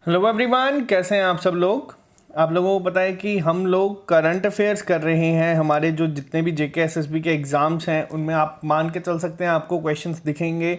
Hello everyone, कैसे हैं आप सब लोग। आप लोगों को पता है कि हम लोग करंट अफेयर्स कर रहे हैं। हमारे जो जितने भी जेके एसएसबी के एग्ज़ाम्स हैं उनमें आप मान के चल सकते हैं आपको क्वेश्चंस दिखेंगे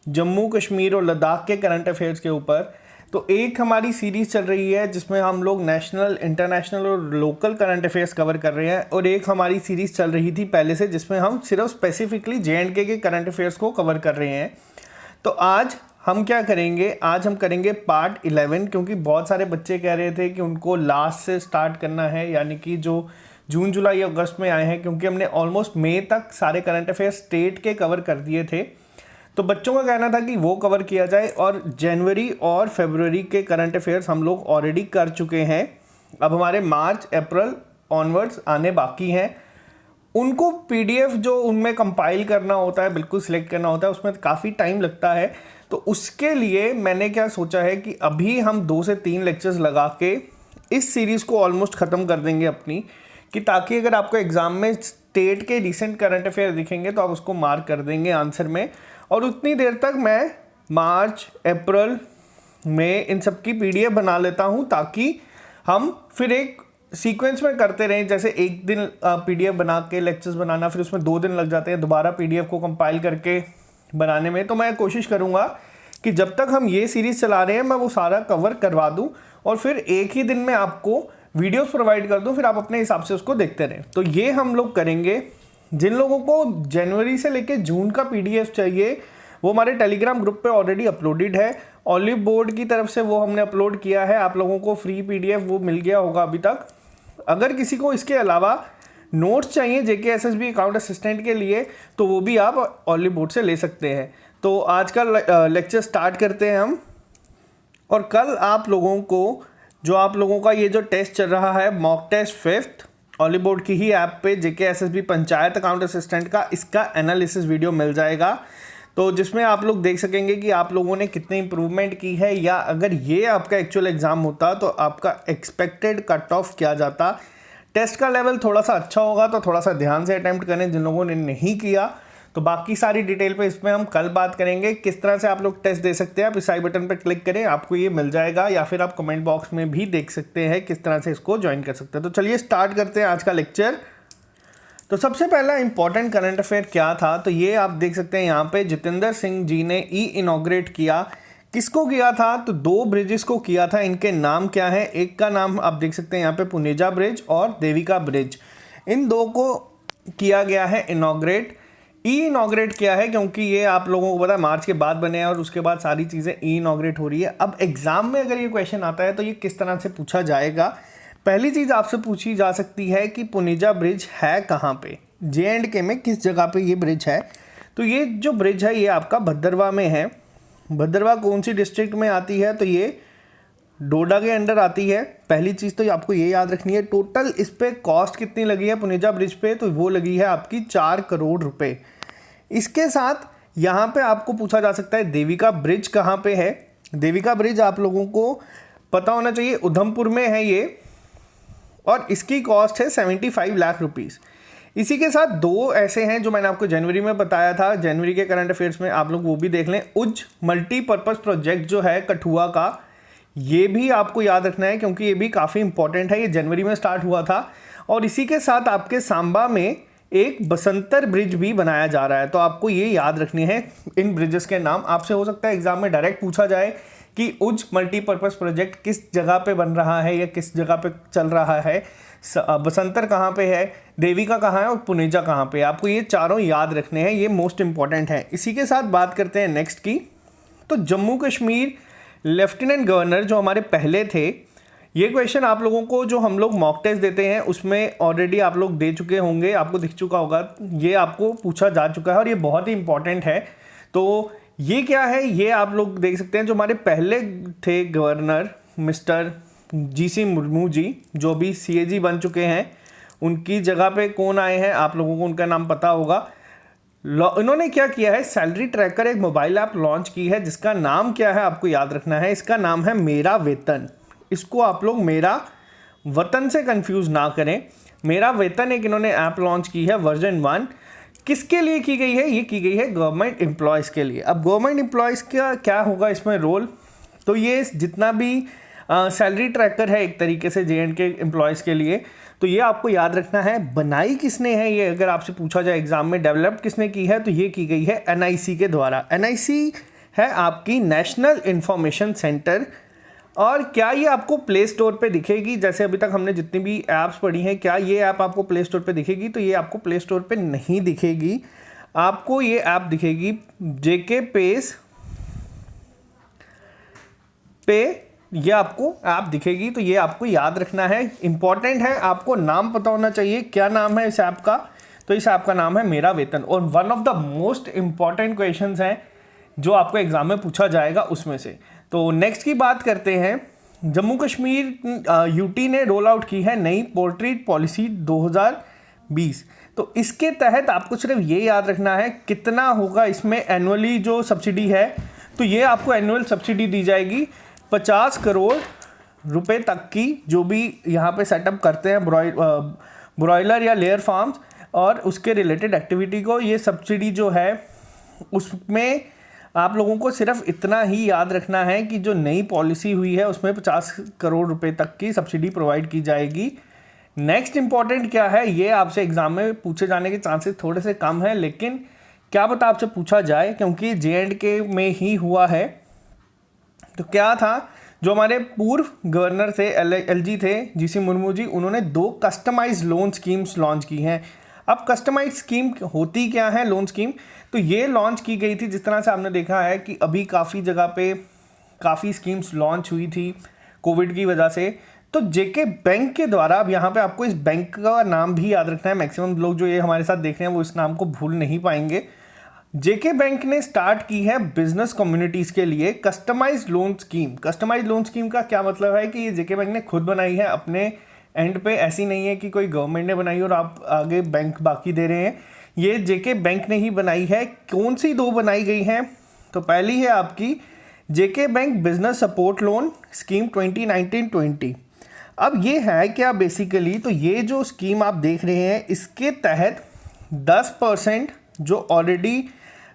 जम्मू कश्मीर और लद्दाख के करंट अफेयर्स के ऊपर। तो एक हमारी सीरीज़ चल रही है जिसमें हम लोग नेशनल, इंटरनेशनल और लोकल करंट अफेयर्स कवर कर रहे हैं, और एक हमारी सीरीज़ चल रही थी पहले से जिसमें हम सिर्फ स्पेसिफिकली JNK के करंट अफेयर्स को कवर कर रहे हैं। तो आज हम क्या करेंगे, आज हम करेंगे पार्ट 11, क्योंकि बहुत सारे बच्चे कह रहे थे कि उनको लास्ट से स्टार्ट करना है, यानी कि जो जून जुलाई अगस्त में आए हैं, क्योंकि हमने ऑलमोस्ट मई तक सारे करंट अफेयर्स स्टेट के कवर कर दिए थे। तो बच्चों का कहना था कि वो कवर किया जाए, और जनवरी और फरवरी के करंट अफेयर्स हम लोग ऑलरेडी कर चुके हैं। अब हमारे मार्च अप्रैल ऑनवर्ड्स आने बाकी हैं। उनको PDF जो उनमें कंपाइल करना होता है, बिल्कुल सिलेक्ट करना होता है, उसमें काफ़ी टाइम लगता है। तो उसके लिए मैंने क्या सोचा है कि अभी हम 2 से 3 लेक्चर्स लगा के इस सीरीज़ को ऑलमोस्ट ख़त्म कर देंगे अपनी, कि ताकि अगर आपको एग्ज़ाम में स्टेट के रिसेंट करंट अफेयर दिखेंगे तो आप उसको मार्क कर देंगे आंसर में। और उतनी देर तक मैं मार्च अप्रैल में इन सब की PDF बना लेता हूँ, ताकि हम फिर एक सीक्वेंस में करते रहें। जैसे एक दिन PDF बना के लेक्चर्स बनाना, फिर उसमें 2 दिन लग जाते हैं दोबारा PDF को कंपाइल करके बनाने में। तो मैं कोशिश करूँगा कि जब तक हम ये सीरीज़ चला रहे हैं मैं वो सारा कवर करवा दूँ, और फिर एक ही दिन में आपको वीडियोस प्रोवाइड कर दूँ, फिर आप अपने हिसाब से उसको देखते रहें। तो ये हम लोग करेंगे। जिन लोगों को जनवरी से लेकर जून का PDF चाहिए वो हमारे टेलीग्राम ग्रुप पे ऑलरेडी अपलोडेड है। ऑलिव बोर्ड की तरफ से वो हमने अपलोड किया है, आप लोगों को फ्री PDF वो मिल गया होगा अभी तक। अगर किसी को इसके अलावा नोट्स चाहिए JK SSB अकाउंट असिस्टेंट के लिए तो वो भी आप ऑलिव बोर्ड से ले सकते हैं। तो आज का लेक्चर स्टार्ट करते हैं हम। और कल आप लोगों को आप लोगों का ये जो टेस्ट चल रहा है, mock test 5th, olive board की ही ऐप पे JK SSB panchayat account assistant का इसका एनालिसिस वीडियो मिल जाएगा। तो जिसमें आप लोग देख सकेंगे कि आप लोगों ने कितनी इंप्रूवमेंट की है, या अगर ये आपका एक्चुअल एग्ज़ाम होता तो आपका एक्सपेक्टेड कट ऑफ क्या जाता। टेस्ट का लेवल थोड़ा सा अच्छा होगा तो थोड़ा सा ध्यान से अटैम्प्ट करें जिन लोगों ने नहीं किया। तो बाकी सारी डिटेल पे इसमें हम कल बात करेंगे, किस तरह से आप लोग टेस्ट दे सकते हैं। आप इस आई बटन पर क्लिक करें, आपको ये मिल जाएगा, या फिर आप कमेंट बॉक्स में भी देख सकते हैं किस तरह से इसको ज्वाइन कर सकते हैं। तो चलिए स्टार्ट करते हैं आज का लेक्चर। तो सबसे पहला इंपॉर्टेंट करंट अफेयर क्या था, तो ये आप देख सकते हैं यहाँ पे जितेंद्र सिंह जी ने इनॉग्रेट किया। किसको किया था, तो 2 ब्रिजेस को किया था। इनके नाम क्या है, एक का नाम आप देख सकते हैं यहाँ पे पुनेजा ब्रिज और देविका ब्रिज, इन 2 को किया गया है इनॉग्रेट। इनॉग्रेट किया है क्योंकि ये आप लोगों को पता है मार्च के बाद बने हैं, और उसके बाद सारी चीज़ें इनॉग्रेट हो रही है। अब एग्जाम में अगर ये क्वेश्चन आता है तो ये किस तरह से पूछा जाएगा। पहली चीज़ आपसे पूछी जा सकती है कि पुनेजा ब्रिज है कहाँ पे, JNK में किस जगह पे ये ब्रिज है। तो ये जो ब्रिज है ये आपका भद्रवाह में है। भद्रवाह कौन सी डिस्ट्रिक्ट में आती है, तो ये डोडा के अंडर आती है। पहली चीज़ तो आपको ये याद रखनी है। टोटल इस पर कॉस्ट कितनी लगी है पुनेजा ब्रिज पे, तो वो लगी है आपकी 4 करोड़ रुपए। इसके साथ यहाँ पे आपको पूछा जा सकता है देविका ब्रिज कहाँ पे है। देविका ब्रिज आप लोगों को पता होना चाहिए उधमपुर में है ये, और इसकी कॉस्ट है 75 लाख रुपीज़। इसी के साथ 2 ऐसे हैं जो मैंने आपको जनवरी में बताया था, जनवरी के करंट अफेयर्स में आप लोग वो भी देख लें। उज मल्टीपर्पज़ प्रोजेक्ट जो है कठुआ का, ये भी आपको याद रखना है क्योंकि ये भी काफ़ी इंपॉर्टेंट है। ये जनवरी में स्टार्ट हुआ था। और इसी के साथ आपके सांबा में एक बसंतर ब्रिज भी बनाया जा रहा है। तो आपको ये याद रखनी है इन ब्रिजेस के नाम। आपसे हो सकता है एग्जाम में डायरेक्ट पूछा जाए कि उज मल्टीपर्पज़ प्रोजेक्ट किस जगह पे बन रहा है या किस जगह पे चल रहा है, बसंतर कहाँ पे है, देविका कहाँ है और पुनेजा कहाँ पे है। आपको ये चारों याद रखने हैं, ये मोस्ट इंपॉर्टेंट है। इसी के साथ बात करते हैं नेक्स्ट की। तो जम्मू कश्मीर लेफ्टिनेंट गवर्नर जो हमारे पहले थे, ये क्वेश्चन आप लोगों को जो हम लोग मॉक टेस्ट देते हैं उसमें ऑलरेडी आप लोग दे चुके होंगे, आपको दिख चुका होगा। ये आपको पूछा जा चुका है और ये बहुत ही इंपॉर्टेंट है। तो ये क्या है, ये आप लोग देख सकते हैं जो हमारे पहले थे governor mister GC Murmu ji, जो भी CAG बन चुके हैं, उनकी जगह पे कौन आए हैं, आप लोगों को उनका नाम पता होगा। इन्होंने क्या किया है, सैलरी ट्रैकर एक मोबाइल ऐप लॉन्च की है जिसका नाम क्या है आपको याद रखना है। इसका नाम है मेरा वेतन। इसको आप लोग मेरा वतन से कंफ्यूज ना करें। मेरा वेतन एक इन्होंने ऐप लॉन्च की है वर्जन 1। किसके लिए की गई है, ये की गई है गवर्नमेंट एम्प्लॉयज़ के लिए। अब गवर्नमेंट एम्प्लॉयज़ का क्या होगा इसमें रोल, तो ये जितना भी सैलरी ट्रैकर है एक तरीके से J&K एम्प्लॉयज़ के लिए, तो ये आपको याद रखना है। बनाई किसने है ये अगर आपसे पूछा जाए एग्जाम में, डेवलप किसने की है, तो ये की गई है NIC के द्वारा। NIC है आपकी नेशनल इंफॉर्मेशन सेंटर। और क्या ये आपको प्ले स्टोर पे दिखेगी? जैसे अभी तक हमने जितनी भी ऐप्स पढ़ी हैं, क्या ये ऐप आपको प्ले स्टोर पे दिखेगी? तो ये आपको प्ले स्टोर पे नहीं दिखेगी। आपको ये ऐप दिखेगी JK पेस पे, ये आपको ऐप दिखेगी। तो ये आपको याद रखना है, इंपॉर्टेंट है। आपको नाम पता होना चाहिए, क्या नाम है इस ऐप का? तो इस ऐप का नाम है मेरा वेतन। और one of the most important questions हैं जो आपको एग्जाम में पूछा जाएगा उसमें से। तो नेक्स्ट की बात करते हैं। जम्मू कश्मीर यूटी ने रोल आउट की है नई पोल्ट्री पॉलिसी 2020। तो इसके तहत आपको सिर्फ ये याद रखना है कितना होगा इसमें एनुअली जो सब्सिडी है। तो ये आपको एनुअल सब्सिडी दी जाएगी 50 करोड़ रुपए तक की, जो भी यहाँ पे सेटअप करते हैं ब्रॉयलर या लेयर फार्म्स और उसके रिलेटेड एक्टिविटी को। ये सब्सिडी जो है उसमें आप लोगों को सिर्फ इतना ही याद रखना है कि जो नई पॉलिसी हुई है उसमें 50 करोड़ रुपए तक की सब्सिडी प्रोवाइड की जाएगी। नेक्स्ट इंपॉर्टेंट क्या है, ये आपसे एग्जाम में पूछे जाने के चांसेस थोड़े से कम हैं, लेकिन क्या पता आपसे पूछा जाए क्योंकि J&K में ही हुआ है। तो क्या था, जो हमारे पूर्व गवर्नर थे LG थे GC मुर्मू जी, उन्होंने 2 कस्टमाइज लोन स्कीम्स लॉन्च की हैं। अब कस्टमाइज स्कीम होती क्या है लोन स्कीम? तो ये लॉन्च की गई थी, जिस तरह से आपने देखा है कि अभी काफ़ी जगह पे काफ़ी स्कीम्स लॉन्च हुई थी कोविड की वजह से। तो JK बैंक के द्वारा, अब यहाँ पे आपको इस बैंक का नाम भी याद रखना है। मैक्सिमम लोग जो ये हमारे साथ देख रहे हैं वो इस नाम को भूल नहीं पाएंगे। JK बैंक ने स्टार्ट की है बिजनेस कम्युनिटीज़ के लिए customize loan scheme. Customize loan scheme का क्या मतलब है कि ये JK बैंक ने खुद बनाई है अपने एंड पे, ऐसी नहीं है कि कोई गवर्नमेंट ने बनाई और आप आगे बैंक बाकी दे रहे हैं। ये JK बैंक ने ही बनाई है। कौन सी 2 बनाई गई हैं? तो पहली है आपकी JK bank business support loan scheme 2019-20। अब ये है क्या बेसिकली, तो ये जो स्कीम आप देख रहे हैं इसके तहत 10% जो ऑलरेडी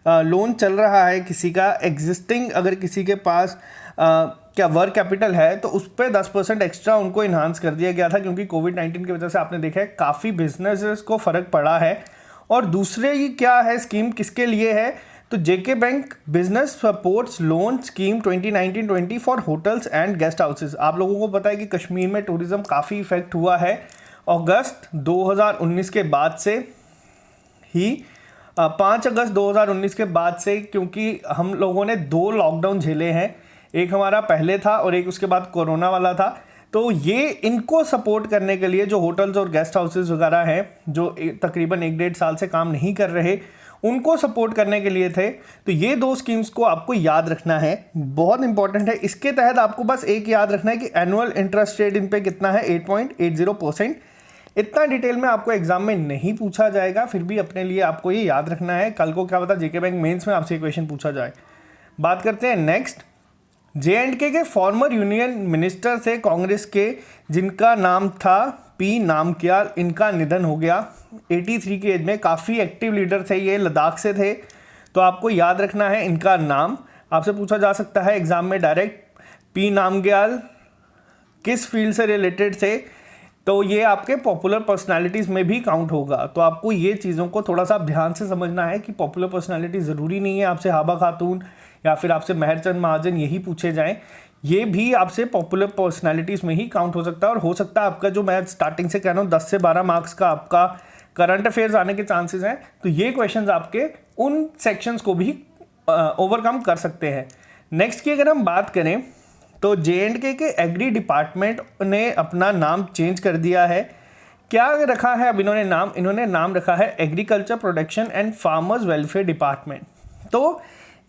लोन चल रहा है किसी का एग्जिस्टिंग, अगर किसी के पास क्या वर्क कैपिटल है, तो उस पर 10% एक्स्ट्रा उनको इन्हांस कर दिया गया था, क्योंकि कोविड-19 की वजह से आपने देखा है काफ़ी बिजनेसेस को फ़र्क पड़ा है। और दूसरे ये क्या है स्कीम, किसके लिए है? तो JK bank business supports loan scheme 2019-20 for hotels and guest houses. आप लोगों को पता है कि कश्मीर में टूरिज़्म काफ़ी इफेक्ट हुआ है अगस्त 2019 के बाद से ही, 5 अगस्त 2019 के बाद से, क्योंकि हम लोगों ने 2 लॉकडाउन झेले हैं, एक हमारा पहले था और एक उसके बाद कोरोना वाला था। तो ये इनको सपोर्ट करने के लिए जो होटल्स और गेस्ट हाउसेस वगैरह हैं जो तकरीबन 1-1.5 साल से काम नहीं कर रहे, उनको सपोर्ट करने के लिए थे। तो ये 2 स्कीम्स को आपको याद रखना है, बहुत इंपॉर्टेंट है। इसके तहत आपको बस एक याद रखना है कि एनुअल इंटरेस्ट रेट इन पे कितना है, 8.80%। इतना डिटेल में आपको एग्जाम में नहीं पूछा जाएगा, फिर भी अपने लिए आपको ये याद रखना है। कल को क्या पता JK बैंक मेंस में आपसे क्वेश्चन पूछा जाए। बात करते हैं नेक्स्ट। J&K के फॉर्मर यूनियन मिनिस्टर थे कांग्रेस के, जिनका नाम था P नामक्याल। इनका निधन हो गया 83 की एज में। काफ़ी एक्टिव लीडर थे ये, लद्दाख से थे। तो आपको याद रखना है इनका नाम, आपसे पूछा जा सकता है एग्जाम में डायरेक्ट। P नामक्याल किस फील्ड से रिलेटेड थे? तो ये आपके पॉपुलर पर्सनालिटीज़ में भी काउंट होगा। तो आपको ये चीज़ों को थोड़ा सा ध्यान से समझना है कि पॉपुलर पर्सनालिटी ज़रूरी नहीं है आपसे हाबा खातून या फिर आपसे महरचंद महाजन यही पूछे जाएं, ये भी आपसे पॉपुलर पर्सनालिटीज़ में ही काउंट हो सकता है। और हो सकता है आपका जो मैं स्टार्टिंग से कह रहा हूँ 10 से 12 मार्क्स का आपका करंट अफेयर्स आने के चांसेस हैं। तो ये क्वेश्चंस आपके उन सेक्शंस को भी ओवरकम कर सकते हैं। नेक्स्ट की अगर हम बात करें तो J&K के एग्री डिपार्टमेंट ने अपना नाम चेंज कर दिया है। क्या रखा है अब इन्होंने नाम रखा है agriculture production and farmers welfare department. तो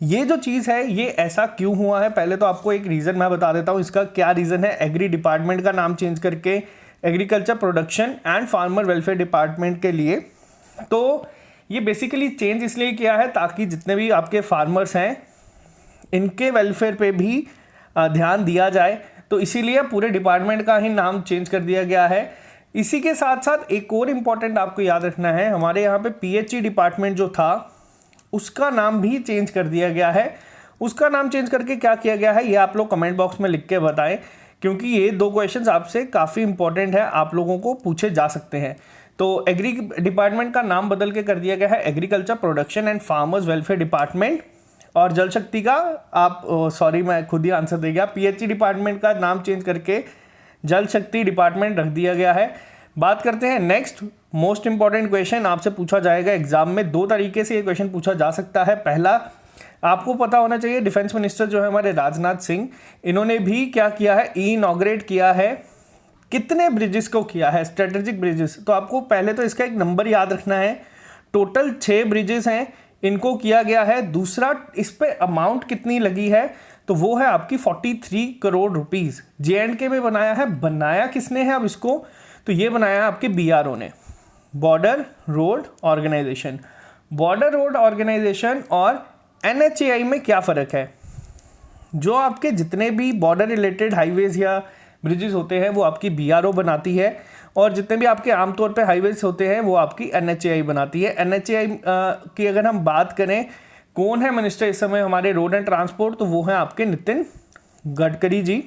ये जो चीज़ है ये ऐसा क्यों हुआ है, पहले तो आपको एक रीज़न मैं बता देता हूँ इसका क्या रीज़न है एग्री डिपार्टमेंट का नाम चेंज करके agriculture production and farmer welfare department के लिए। तो ये बेसिकली चेंज इसलिए किया है ताकि जितने भी आपके फार्मर्स हैं इनके वेलफेयर पे भी ध्यान दिया जाए। तो इसीलिए पूरे डिपार्टमेंट का ही नाम चेंज कर दिया गया है। इसी के साथ साथ एक और इम्पॉर्टेंट आपको याद रखना है, हमारे यहाँ पे PHE डिपार्टमेंट जो था उसका नाम भी चेंज कर दिया गया है। उसका नाम चेंज करके क्या किया गया है ये आप लोग कमेंट बॉक्स में लिख के बताएं, क्योंकि ये 2 क्वेश्चंस आपसे काफ़ी इंपॉर्टेंट है, आप लोगों को पूछे जा सकते हैं। तो एग्री डिपार्टमेंट का नाम बदल के कर दिया गया है agriculture production and farmers welfare department, और जल शक्ति का आप सॉरी मैं खुद ही आंसर दे गया, पीएचई डिपार्टमेंट का नाम चेंज करके जल शक्ति डिपार्टमेंट रख दिया गया है। बात करते हैं नेक्स्ट मोस्ट इंपॉर्टेंट क्वेश्चन, आपसे पूछा जाएगा एग्जाम में 2 तरीके से ये क्वेश्चन पूछा जा सकता है। पहला, आपको पता होना चाहिए डिफेंस मिनिस्टर जो है हमारे राजनाथ सिंह, इन्होंने भी क्या किया है, इनॉग्रेट किया है, कितने ब्रिजेस को किया है, स्ट्रेटेजिक ब्रिजेस। तो आपको पहले तो इसका एक नंबर याद रखना है, टोटल 6 ब्रिजेस हैं, इनको किया गया है। दूसरा, इस पे अमाउंट कितनी लगी है, तो वो है आपकी 43 करोड़ रुपीज़। JNK में बनाया है, बनाया किसने है अब इसको, तो ये बनाया है आपके BRO ने, border road organisation. Border road organisation और NHAI में क्या फ़र्क है, जो आपके जितने भी बॉर्डर रिलेटेड हाईवेज या ब्रिजेस होते हैं वो आपकी BRO बनाती है, और जितने भी आपके आमतौर पे हाईवेज होते हैं वो आपकी NHAI बनाती है। NHAI की अगर हम बात करें, कौन है मिनिस्टर इस समय हमारे रोड एंड ट्रांसपोर्ट, तो वो हैं आपके नितिन गडकरी जी।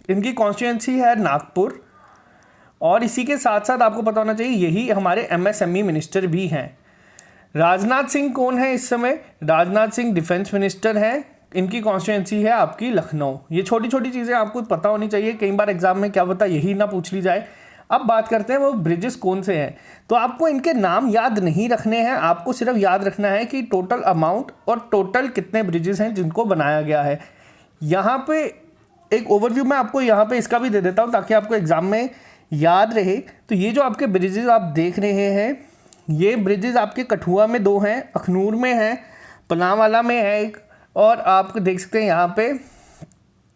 इनकी कॉन्स्टिट्यूंसी है नागपुर, और इसी के साथ साथ आपको पता होना चाहिए यही हमारे MSME मिनिस्टर भी हैं। राजनाथ सिंह कौन है इस समय, राजनाथ सिंह डिफेंस मिनिस्टर हैं, इनकी कॉन्स्टिट्यूंसी है आपकी लखनऊ। ये छोटी छोटी चीज़ें आपको पता होनी चाहिए, कई बार एग्जाम में क्या पता यही ना पूछ ली जाए। अब बात करते हैं वो ब्रिजेस कौन से हैं, तो आपको इनके नाम याद नहीं रखने हैं, आपको सिर्फ याद रखना है कि टोटल अमाउंट और टोटल कितने ब्रिजेस हैं जिनको बनाया गया है। यहाँ पे एक ओवरव्यू मैं आपको यहाँ पे इसका भी दे देता हूँ ताकि आपको एग्जाम में याद रहे। तो ये जो आपके ब्रिजेस आप देख रहे हैं, ये ब्रिजेस आपके कठुआ में 2 हैं, अखनूर में है, पनावाला में है एक, और आप देख सकते हैं यहाँ पे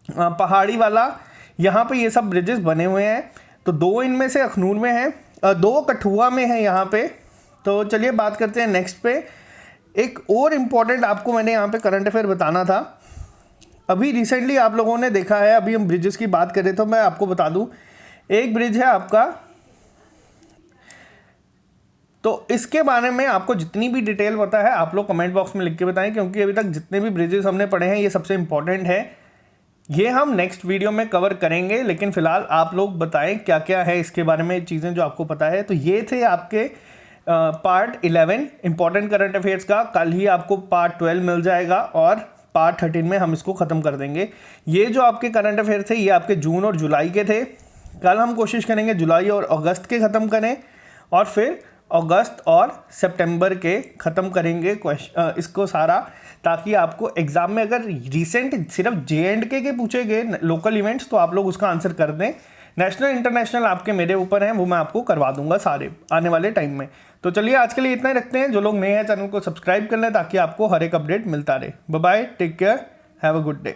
पहाड़ी वाला, यहाँ पे ये सब ब्रिजेस बने हुए हैं। तो 2 इनमें से अखनूर में है, 2 कठुआ में है यहाँ पे। तो चलिए बात करते हैं नेक्स्ट पे। एक और इम्पॉर्टेंट आपको मैंने यहाँ पे करंट अफेयर बताना था, अभी रिसेंटली आप लोगों ने देखा है, अभी हम ब्रिजेस की बात करें तो मैं आपको बता दूँ, एक ब्रिज है आपका, तो इसके बारे में आपको जितनी भी डिटेल पता है आप लोग कमेंट बॉक्स में लिख के बताएं, क्योंकि अभी तक जितने भी ब्रिजेस हमने पढ़े हैं ये सबसे इंपॉर्टेंट है, ये हम नेक्स्ट वीडियो में कवर करेंगे। लेकिन फिलहाल आप लोग बताएं क्या क्या है इसके बारे में चीज़ें जो आपको पता है। तो ये थे आपके पार्ट 11 इंपॉर्टेंट करंट अफेयर्स का। कल ही आपको पार्ट 12 मिल जाएगा और पार्ट 13 में हम इसको ख़त्म कर देंगे। ये जो आपके करंट अफेयर थे ये आपके जून और जुलाई के थे। कल हम कोशिश करेंगे जुलाई और अगस्त के ख़त्म करें, और फिर अगस्त और सितंबर के ख़त्म करेंगे इसको सारा, ताकि आपको एग्ज़ाम में अगर रिसेंट सिर्फ JNK के पूछे गए लोकल इवेंट्स तो आप लोग उसका आंसर कर दें। नेशनल इंटरनेशनल आपके मेरे ऊपर हैं, वो मैं आपको करवा दूंगा सारे आने वाले टाइम में। तो चलिए आज के लिए इतना ही रखते हैं। जो लोग नए हैं चैनल को सब्सक्राइब कर लें ताकि आपको हर एक अपडेट मिलता रहे। Bye bye, take care, have a good day.